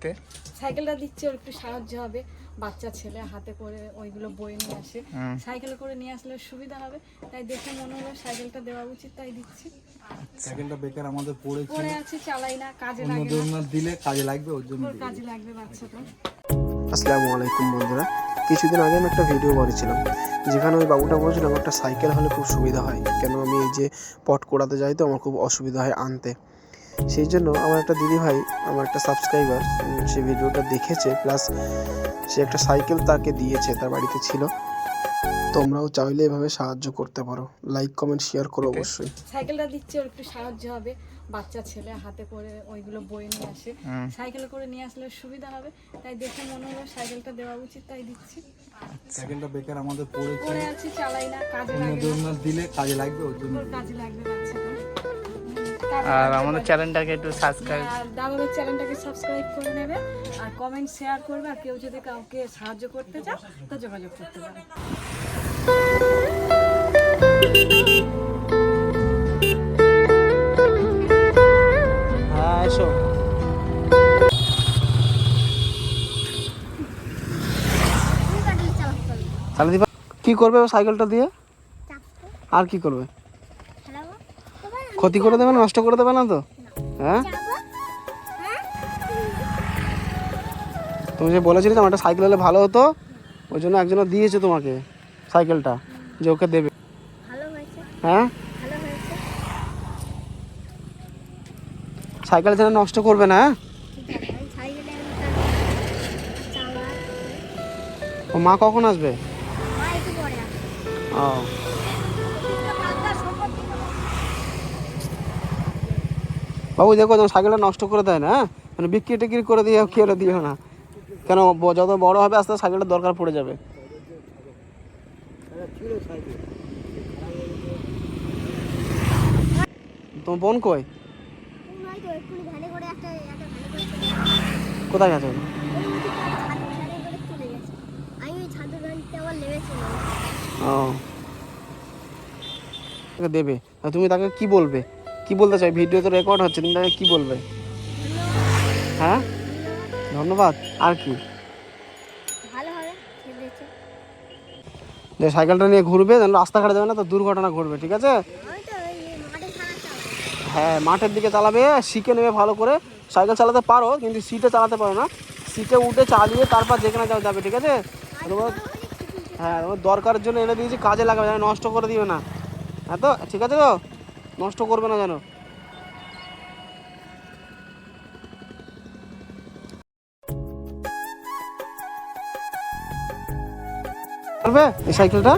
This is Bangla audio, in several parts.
দিতে? সাইকেলটা দিচ্ছে, ওর একটু সাহায্য হবে। বাচ্চা ছেলে হাতে করে ওইগুলো বয়ে নিয়ে আসে, সাইকেলে করে নিয়ে আসলে সুবিধা হবে, তাই দেখে মনে হলো সাইকেলটা দেওয়া উচিত, তাই দিচ্ছি। সাইকেলটা বেকার আমাদের পড়ে আছে, চালাই না, কাজে লাগে অন্যদের না দিলে কাজে লাগবে, ওর জন্য ওর কাজে লাগবে বাচ্চাটা। আসসালামু আলাইকুম বন্ধুরা, কিছুদিন আগে আমি একটা ভিডিও করেছিলাম যেখানে ওই বাবুটা বলেছিল আমার একটা সাইকেল হলে খুব সুবিধা হয়, কেন আমি এই যে পট কোড়াতে যাই তো আমার খুব অসুবিধা হয় আনতে। সেই জন্য আমার একটা দিদি ভাই, আমার একটা সাবস্ক্রাইবার, সে ভিডিওটা দেখেছে, প্লাস সে একটা সাইকেল তাকে দিয়েছে, তার বাড়িতে ছিল। তোমরাও চাইলে এভাবে সাহায্য করতে পারো, লাইক কমেন্ট শেয়ার করো অবশ্যই। সাইকেলটা দিচ্ছে, ওর একটু সাহায্য হবে। বাচ্চা ছেলে হাতে করে ওইগুলো বয়ে নিয়ে আসে, সাইকেলে করে নিয়ে আসলে সুবিধা হবে, তাই দেখে মনে হলো সাইকেলটা দেওয়া উচিত, তাই দিচ্ছি। সাইকেলটা বেকার আমাদের পড়ে আছে, চালাই না, কাজে লাগে অন্যদের না দিলে কাজে লাগবে, ওর জন্য ওর কাজে লাগবে বাচ্চাটা। আর আমাদের চ্যানেলটাকে একটু সাবস্ক্রাইব, দাদাদের চ্যানেলটাকে সাবস্ক্রাইব করে নেবে, আর কমেন্ট শেয়ার করবে, আর কেউ যদি কাউকে সাহায্য করতে চাও তো যোগাযোগ করতে পারে। হ্যাঁ এসো। তাহলে দিবা কি করবে ও সাইকেলটা দিয়ে? আর কি করবে? ক্ষতি করে দেবে, নষ্ট করে দেবে না তো? হ্যাঁ, তুমি যে বলেছিলে আমার একটা সাইকেল হলে ভালো হতো, ওই জন্য একজনে দিয়েছে তোমাকে সাইকেলটা, যে ওকে দেবে। হ্যাঁ, সাইকেল যেন নষ্ট করবে না। ও মা কখন আসবে? ও, বাবু দেখো যেন সাইকেলটা নষ্ট করে দেয় না, মানে বিক্রি টিক্রি করে দিয়ে খেয়ে দিও না, কেন যত বড় হবে আস্তে আস্তে সাইকেলটা দরকার পড়ে যাবে। তোমার বোন কই? কোথায় গেছে? ও, দেবে, তুমি তাকে কি বলবে? কি বলতে চাই? ভিডিও তো রেকর্ড হচ্ছে, তুমি তাকে কি বলবে? হ্যাঁ, ধন্যবাদ। আর কি? যে সাইকেলটা নিয়ে ঘুরবে, যেন রাস্তাঘাটে যাবে না তো দুর্ঘটনা ঘটবে, ঠিক আছে? হ্যাঁ, মাঠের দিকে চালাবে, শিখে নেবে ভালো করে। সাইকেল চালাতে পারো কিন্তু সিটে চালাতে পারো না, সিটে উঠে চালিয়ে তারপর যেখানে যাবে, ঠিক আছে? হ্যাঁ, তোমার দরকারের জন্য এনে দিয়েছি, কাজে লাগাবে, যেন নষ্ট করে দিও না। হ্যাঁ তো, ঠিক আছে তো? নষ্ট করবে না যেন। পারবে এই সাইকেলটা?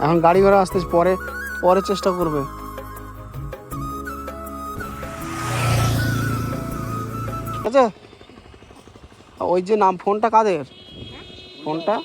এখন গাড়ি ঘোড়া আসতে পরে পরে চেষ্টা করবে। ঠিক আছে, ওই যে নাম ফোনটা কাদের? ফোনটা